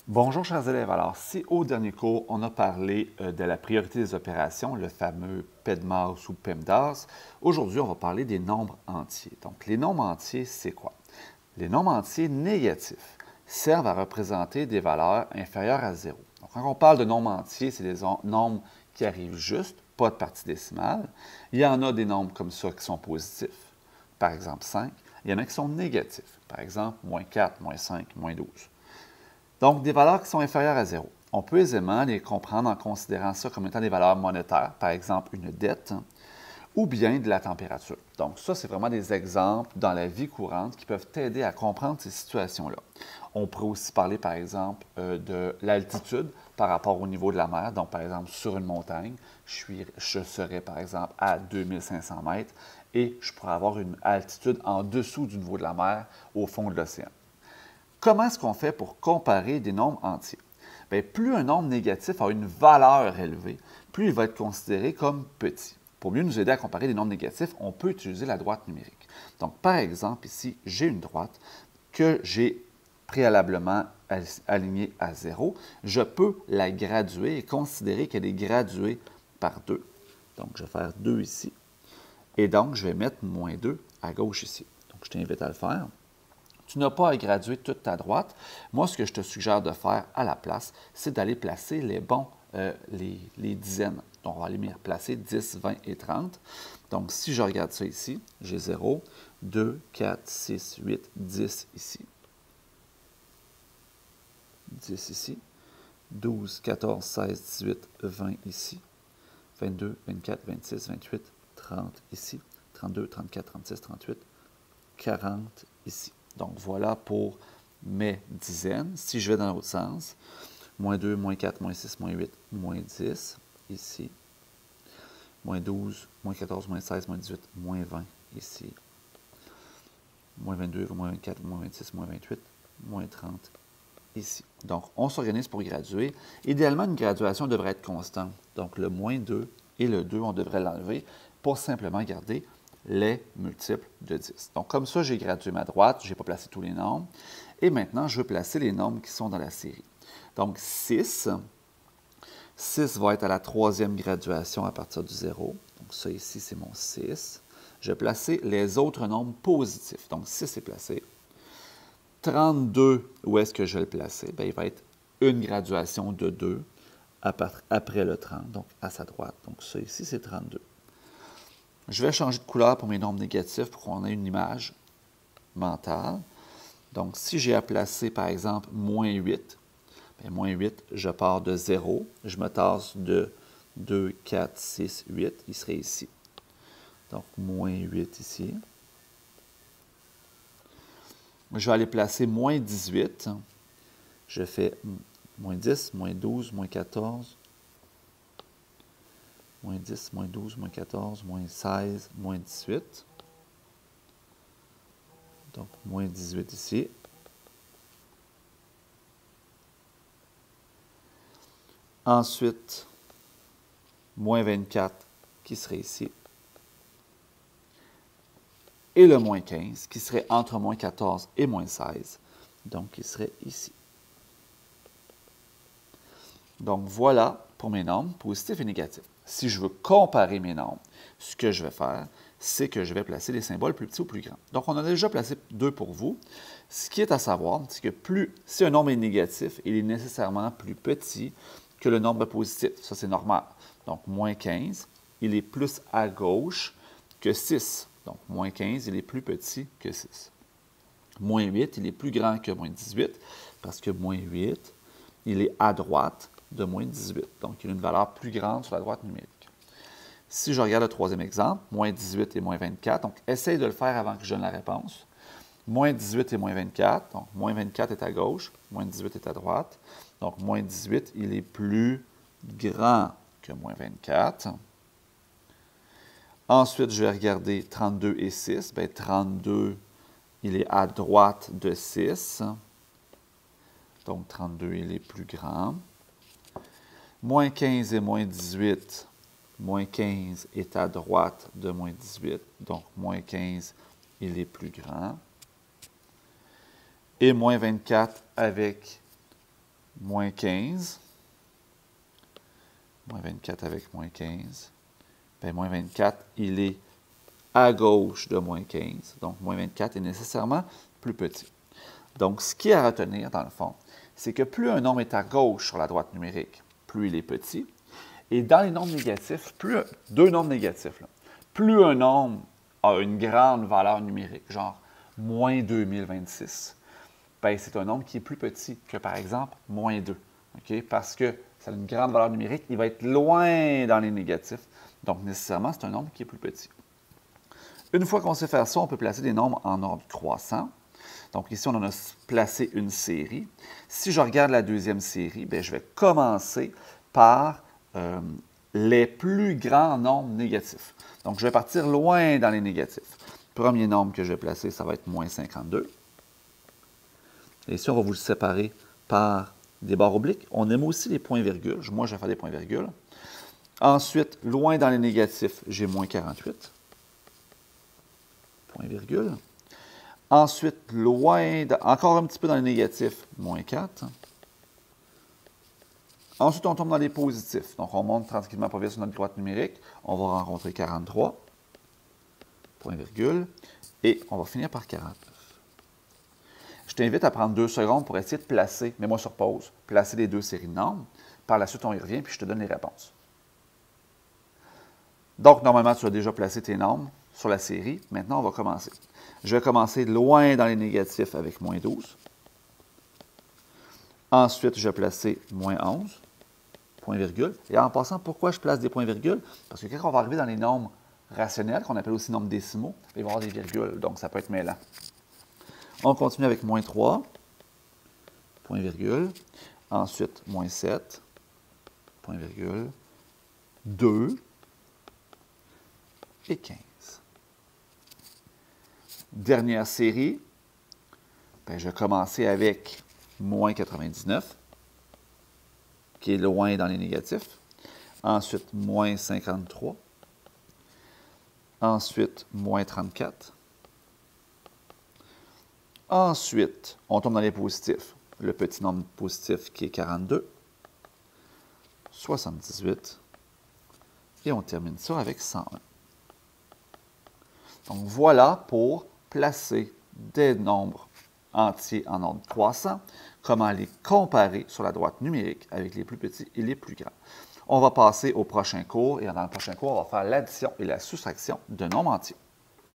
Bonjour chers élèves, alors si au dernier cours on a parlé de la priorité des opérations, le fameux PEDMAS ou PEMDAS, aujourd'hui on va parler des nombres entiers. Donc les nombres entiers, c'est quoi? Les nombres entiers négatifs servent à représenter des valeurs inférieures à 0. Donc quand on parle de nombres entiers, c'est des nombres qui arrivent juste, pas de partie décimale. Il y en a des nombres comme ça qui sont positifs, par exemple 5. Il y en a qui sont négatifs, par exemple moins 4, moins 5, moins 12. Donc, des valeurs qui sont inférieures à 0. On peut aisément les comprendre en considérant ça comme étant des valeurs monétaires, par exemple une dette, ou bien de la température. Donc, ça, c'est vraiment des exemples dans la vie courante qui peuvent t'aider à comprendre ces situations-là. On pourrait aussi parler, par exemple, de l'altitude par rapport au niveau de la mer. Donc, par exemple, sur une montagne, je serais, par exemple, à 2500 mètres et je pourrais avoir une altitude en dessous du niveau de la mer au fond de l'océan. Comment est-ce qu'on fait pour comparer des nombres entiers? Bien, plus un nombre négatif a une valeur élevée, plus il va être considéré comme petit. Pour mieux nous aider à comparer des nombres négatifs, on peut utiliser la droite numérique. Donc, par exemple, ici, j'ai une droite que j'ai préalablement alignée à 0. Je peux la graduer et considérer qu'elle est graduée par 2. Donc, je vais faire 2 ici. Et donc, je vais mettre moins 2 à gauche ici. Donc, je t'invite à le faire. Tu n'as pas à graduer toute ta droite. Moi, ce que je te suggère de faire à la place, c'est d'aller placer les dizaines. Donc, on va aller placer 10, 20 et 30. Donc, si je regarde ça ici, j'ai 0, 2, 4, 6, 8, 10 ici. 10 ici. 12, 14, 16, 18, 20 ici. 22, 24, 26, 28, 30 ici. 32, 34, 36, 38, 40 ici. Donc, voilà pour mes dizaines. Si je vais dans l'autre sens, moins 2, moins 4, moins 6, moins 8, moins 10, ici. Moins 12, moins 14, moins 16, moins 18, moins 20, ici. Moins 22, moins 24, moins 26, moins 28, moins 30, ici. Donc, on s'organise pour graduer. Idéalement, une graduation devrait être constante. Donc, le moins 2 et le 2, on devrait l'enlever pour simplement garder les multiples de 10. Donc, comme ça, j'ai gradué ma droite, je n'ai pas placé tous les nombres. Et maintenant, je veux placer les nombres qui sont dans la série. Donc, 6. 6 va être à la troisième graduation à partir du 0. Donc, ça ici, c'est mon 6. Je vais placer les autres nombres positifs. Donc, 6 est placé. 32, où est-ce que je vais le placer? Bien, il va être une graduation de 2 après le 30, donc à sa droite. Donc, ça ici, c'est 32. Je vais changer de couleur pour mes nombres négatifs pour qu'on ait une image mentale. Donc, si j'ai à placer, par exemple, moins 8, bien, moins 8, je pars de 0. Je me tasse de 2, 4, 6, 8. Il serait ici. Donc, moins 8 ici. Je vais aller placer moins 18. Je fais moins 10, moins 12, moins 14, moins 10, moins 12, moins 14, moins 16, moins 18. Donc, moins 18 ici. Ensuite, moins 24 qui serait ici. Et le moins 15 qui serait entre moins 14 et moins 16. Donc, qui serait ici. Donc, voilà pour mes nombres positifs et négatifs. Si je veux comparer mes nombres, ce que je vais faire, c'est que je vais placer les symboles plus petits ou plus grands. Donc, on a déjà placé 2 pour vous. Ce qui est à savoir, c'est que si un nombre est négatif, il est nécessairement plus petit que le nombre positif. Ça, c'est normal. Donc, moins 15, il est plus à gauche que 6. Donc, moins 15, il est plus petit que 6. Moins 8, il est plus grand que moins 18, parce que moins 8, il est à droite de moins 18. Donc, il a une valeur plus grande sur la droite numérique. Si je regarde le troisième exemple, moins 18 et moins 24, donc essaye de le faire avant que je donne la réponse. Moins 18 et moins 24, donc moins 24 est à gauche, moins 18 est à droite. Donc, moins 18, il est plus grand que moins 24. Ensuite, je vais regarder 32 et 6. Bien, 32, il est à droite de 6. Donc, 32, il est plus grand. Moins 15 et moins 18. Moins 15 est à droite de moins 18. Donc, moins 15, il est plus grand. Et moins 24 avec moins 15, moins 24 avec moins 15. Bien, moins 24, il est à gauche de moins 15. Donc, moins 24 est nécessairement plus petit. Donc, ce qui est à retenir, dans le fond, c'est que plus un nombre est à gauche sur la droite numérique, plus il est petit. Et dans les nombres négatifs, deux nombres négatifs, là, plus un nombre a une grande valeur numérique, genre moins 2026, bien, c'est un nombre qui est plus petit que, par exemple, moins 2. Okay? Parce que ça a une grande valeur numérique, il va être loin dans les négatifs. Donc, nécessairement, c'est un nombre qui est plus petit. Une fois qu'on sait faire ça, on peut placer des nombres en ordre croissant. Donc, ici, on en a placé une série. Si je regarde la deuxième série, bien, je vais commencer par les plus grands nombres négatifs. Donc, je vais partir loin dans les négatifs. Premier nombre que je vais placer, ça va être moins 52. Et ici, on va vous le séparer par des barres obliques. On aime aussi les points-virgules. Moi, je vais faire des points-virgules. Ensuite, loin dans les négatifs, j'ai moins 48. Point-virgule. Ensuite, encore un petit peu dans les négatifs, moins 4. Ensuite, on tombe dans les positifs. Donc, on monte tranquillement pas vite sur notre droite numérique. On va rencontrer 43. Point-virgule. Et on va finir par 49. Je t'invite à prendre 2 secondes pour essayer de placer, mets-moi sur pause, placer les deux séries de nombres. Par la suite, on y revient, puis je te donne les réponses. Donc, normalement, tu as déjà placé tes nombres sur la série. Maintenant, on va commencer. Je vais commencer loin dans les négatifs avec moins 12. Ensuite, je vais placer moins 11, point-virgule. Et en passant, pourquoi je place des points-virgules? Parce que quand on va arriver dans les nombres rationnels, qu'on appelle aussi nombres décimaux, il va y avoir des virgules, donc ça peut être mêlant. On continue avec moins 3, point-virgule. Ensuite, moins 7, point-virgule. 2 et 15. Dernière série, bien, je vais commencer avec moins 99, qui est loin dans les négatifs. Ensuite, moins 53. Ensuite, moins 34. Ensuite, on tombe dans les positifs. Le petit nombre positif qui est 42. 78. Et on termine ça avec 101. Donc, voilà pour placer des nombres entiers en ordre croissant, comment les comparer sur la droite numérique avec les plus petits et les plus grands. On va passer au prochain cours et dans le prochain cours, on va faire l'addition et la soustraction de nombres entiers.